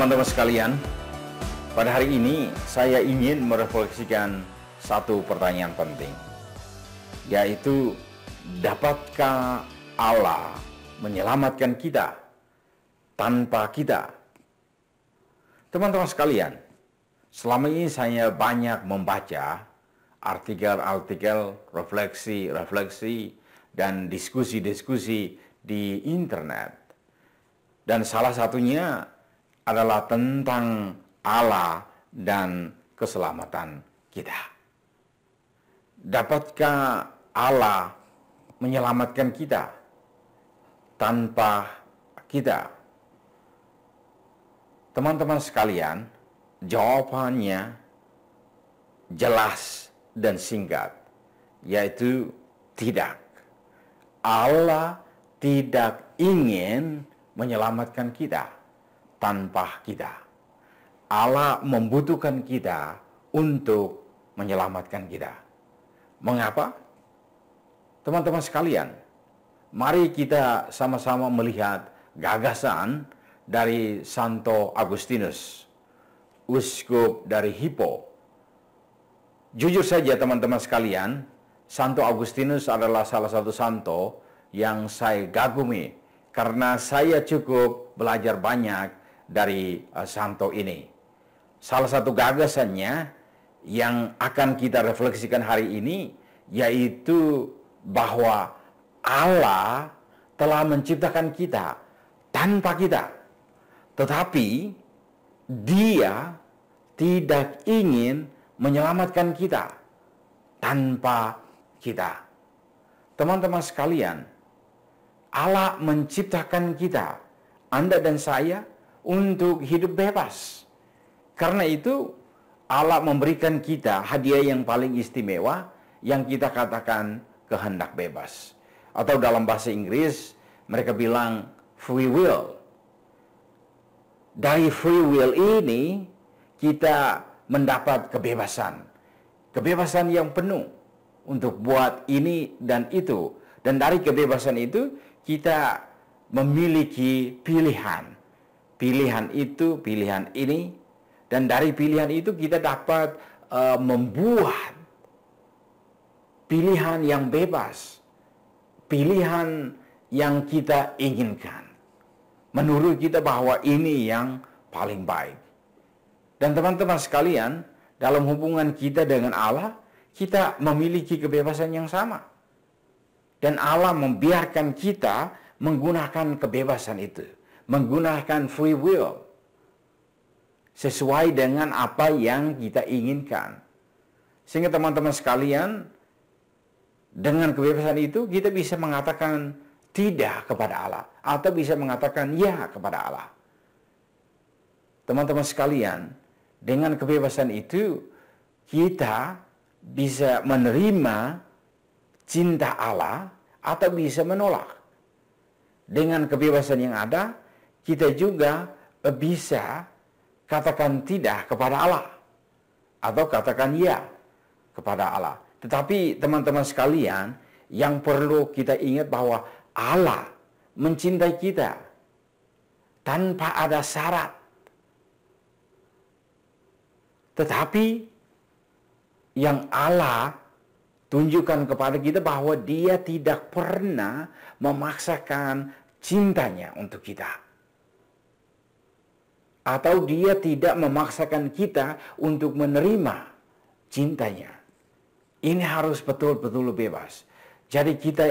teman-teman sekalian, pada hari ini saya ingin merefleksikan satu pertanyaan penting, yaitu dapatkah Allah menyelamatkan kita tanpa kita? Teman-teman sekalian, selama ini saya banyak membaca artikel-artikel, refleksi-refleksi, dan diskusi-diskusi di internet. Dan salah satunya adalah tentang Allah dan keselamatan kita. Dapatkah Allah menyelamatkan kita tanpa kita? Teman-teman sekalian, jawabannya jelas dan singkat, yaitu tidak. Allah tidak ingin menyelamatkan kita tanpa kita. Allah membutuhkan kita untuk menyelamatkan kita. Mengapa? Teman-teman sekalian, mari kita sama-sama melihat gagasan dari Santo Agustinus, uskup dari Hippo. Jujur saja teman-teman sekalian, Santo Agustinus adalah salah satu santo yang saya kagumi karena saya cukup belajar banyak dari santo ini. Salah satu gagasannya yang akan kita refleksikan hari ini yaitu bahwa Allah telah menciptakan kita tanpa kita, tetapi Dia tidak ingin menyelamatkan kita tanpa kita. Teman-teman sekalian, Allah menciptakan kita, Anda dan saya, untuk hidup bebas. Karena itu Allah memberikan kita hadiah yang paling istimewa yang kita katakan kehendak bebas. Atau dalam bahasa Inggris mereka bilang free will. Dari free will ini kita mendapat kebebasan. Kebebasan yang penuh untuk buat ini dan itu. Dan dari kebebasan itu kita memiliki pilihan. Pilihan itu, pilihan ini, dan dari pilihan itu kita dapat membuat pilihan yang bebas, pilihan yang kita inginkan. Menurut kita bahwa ini yang paling baik. Dan teman-teman sekalian, dalam hubungan kita dengan Allah, kita memiliki kebebasan yang sama. Dan Allah membiarkan kita menggunakan kebebasan itu. Menggunakan free will sesuai dengan apa yang kita inginkan. Sehingga teman-teman sekalian, dengan kebebasan itu kita bisa mengatakan tidak kepada Allah atau bisa mengatakan ya kepada Allah. Teman-teman sekalian, dengan kebebasan itu kita bisa menerima cinta Allah atau bisa menolak. Dengan kebebasan yang ada, kita juga bisa katakan tidak kepada Allah atau katakan ya kepada Allah. Tetapi teman-teman sekalian, yang perlu kita ingat bahwa Allah mencintai kita tanpa ada syarat. Tetapi yang Allah tunjukkan kepada kita bahwa Dia tidak pernah memaksakan cintanya untuk kita. Atau Dia tidak memaksakan kita untuk menerima cintanya. Ini harus betul-betul bebas. Jadi kita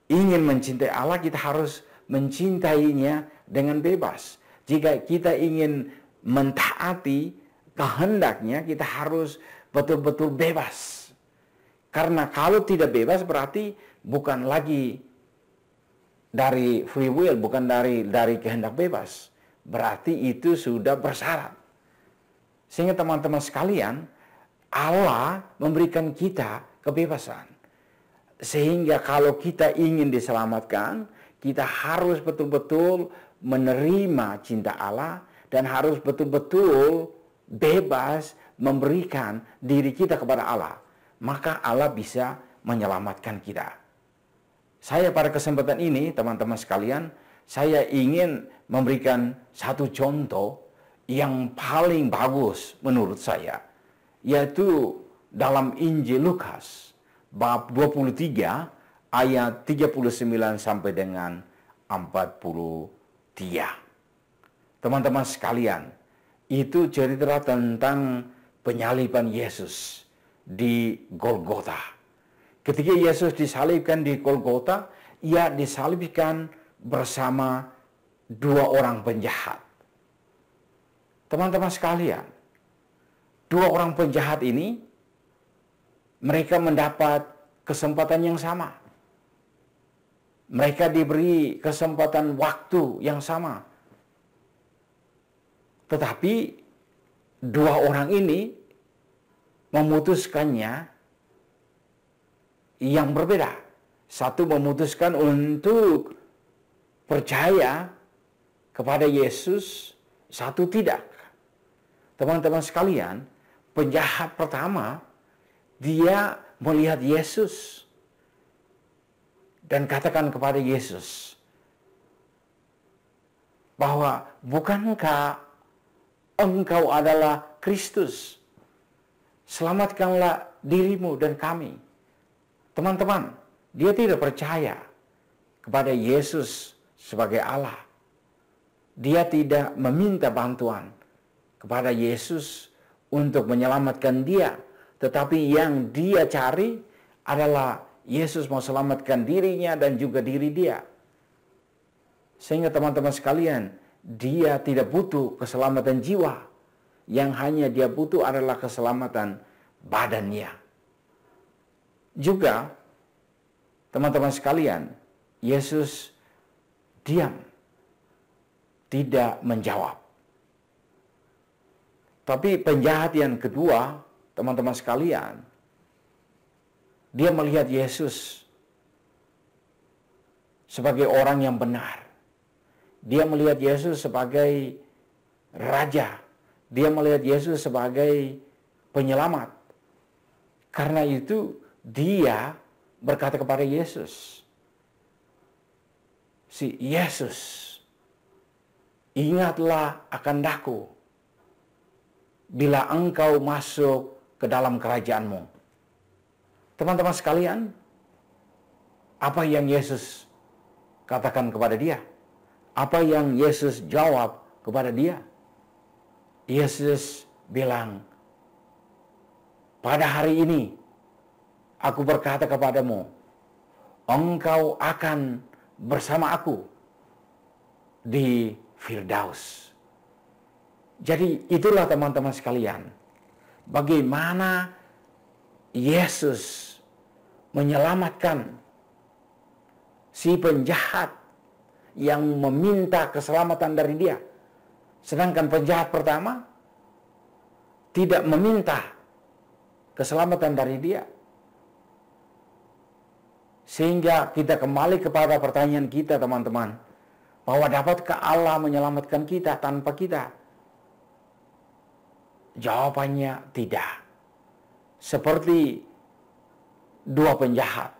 ingin mencintai Allah, kita harus mencintainya dengan bebas. Jika kita ingin mentaati kehendaknya, kita harus betul-betul bebas. Karena kalau tidak bebas berarti bukan lagi dari free will, bukan dari kehendak bebas. Berarti itu sudah bersyarat. Sehingga teman-teman sekalian, Allah memberikan kita kebebasan. Sehingga kalau kita ingin diselamatkan, kita harus betul-betul menerima cinta Allah dan harus betul-betul bebas memberikan diri kita kepada Allah. Maka Allah bisa menyelamatkan kita. Saya pada kesempatan ini, teman-teman sekalian, saya ingin memberikan satu contoh yang paling bagus menurut saya, yaitu dalam Injil Lukas, bab 23, ayat 39 sampai dengan 43. Teman-teman sekalian, itu cerita tentang penyaliban Yesus di Golgota. Ketika Yesus disalibkan di Golgota, ia disalibkan bersama dua orang penjahat. Teman-teman sekalian, dua orang penjahat ini, mereka mendapat kesempatan yang sama. Mereka diberi kesempatan waktu yang sama. Tetapi dua orang ini memutuskannya yang berbeda. Satu memutuskan untuk percaya kepada Yesus, satu tidak. Teman-teman sekalian, penjahat pertama, dia melihat Yesus dan katakan kepada Yesus bahwa bukankah Engkau adalah Kristus? Selamatkanlah dirimu dan kami. Teman-teman, dia tidak percaya kepada Yesus sebagai Allah. Dia tidak meminta bantuan kepada Yesus untuk menyelamatkan dia. Tetapi yang dia cari adalah Yesus mau selamatkan dirinya dan juga diri dia. Sehingga teman-teman sekalian, dia tidak butuh keselamatan jiwa. Yang hanya dia butuh adalah keselamatan badannya. Juga, teman-teman sekalian, Yesus diam, tidak menjawab. Tapi penjahat yang kedua, teman-teman sekalian, dia melihat Yesus sebagai orang yang benar. Dia melihat Yesus sebagai raja. Dia melihat Yesus sebagai penyelamat. Karena itu dia berkata kepada Yesus, "Si Yesus, ingatlah akan daku bila engkau masuk ke dalam kerajaanmu." Teman-teman sekalian, apa yang Yesus katakan kepada dia? Apa yang Yesus jawab kepada dia? Yesus bilang, "Pada hari ini aku berkata kepadamu, engkau akan bersama aku di Firdaus." Jadi itulah teman-teman sekalian, bagaimana Yesus menyelamatkan si penjahat yang meminta keselamatan dari dia. Sedangkan penjahat pertama tidak meminta keselamatan dari dia. Sehingga kita kembali kepada pertanyaan kita, teman-teman, bahwa dapatkah Allah menyelamatkan kita tanpa kita? Jawabannya tidak. Seperti dua penjahat.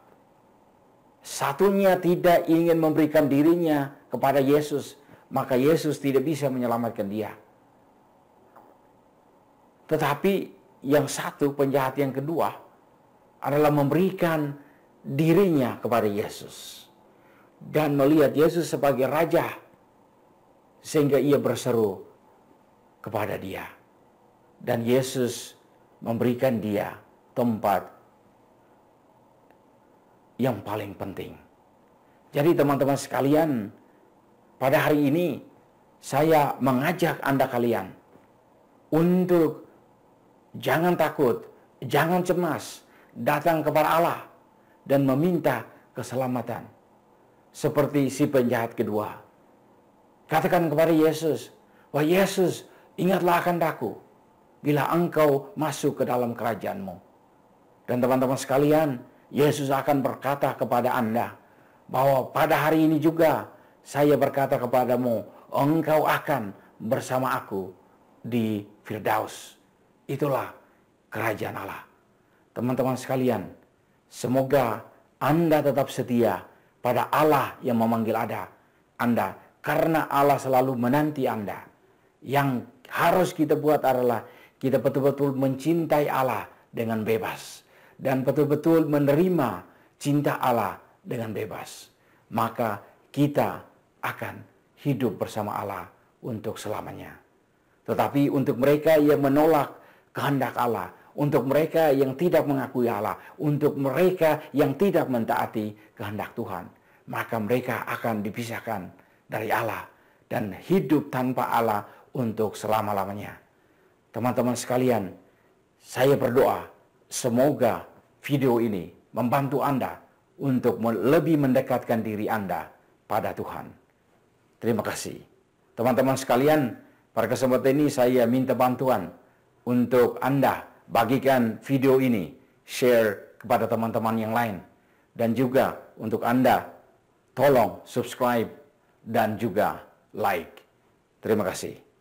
Satunya tidak ingin memberikan dirinya kepada Yesus, maka Yesus tidak bisa menyelamatkan dia. Tetapi yang satu, penjahat yang kedua, adalah memberikan dirinya kepada Yesus dan melihat Yesus sebagai raja, sehingga ia berseru kepada dia. Dan Yesus memberikan dia tempat yang paling penting. Jadi teman-teman sekalian, pada hari ini saya mengajak Anda kalian untuk jangan takut, jangan cemas, datang kepada Allah dan meminta keselamatan. Seperti si penjahat kedua. Katakan kepada Yesus, "Wah Yesus, ingatlah akan daku bila engkau masuk ke dalam kerajaanmu." Dan teman-teman sekalian, Yesus akan berkata kepada Anda bahwa pada hari ini juga saya berkata kepadamu, engkau akan bersama aku di Firdaus. Itulah kerajaan Allah. Teman-teman sekalian, semoga Anda tetap setia pada Allah yang memanggil Anda. Karena Allah selalu menanti Anda. Yang harus kita buat adalah kita betul-betul mencintai Allah dengan bebas. Dan betul-betul menerima cinta Allah dengan bebas. Maka kita akan hidup bersama Allah untuk selamanya. Tetapi untuk mereka yang menolak kehendak Allah, untuk mereka yang tidak mengakui Allah, untuk mereka yang tidak mentaati kehendak Tuhan, maka mereka akan dipisahkan dari Allah dan hidup tanpa Allah untuk selama-lamanya. Teman-teman sekalian, saya berdoa semoga video ini membantu Anda untuk lebih mendekatkan diri Anda pada Tuhan. Terima kasih. Teman-teman sekalian, pada kesempatan ini saya minta bantuan untuk Anda bagikan video ini, share kepada teman-teman yang lain. Dan juga untuk Anda, tolong subscribe dan juga like. Terima kasih.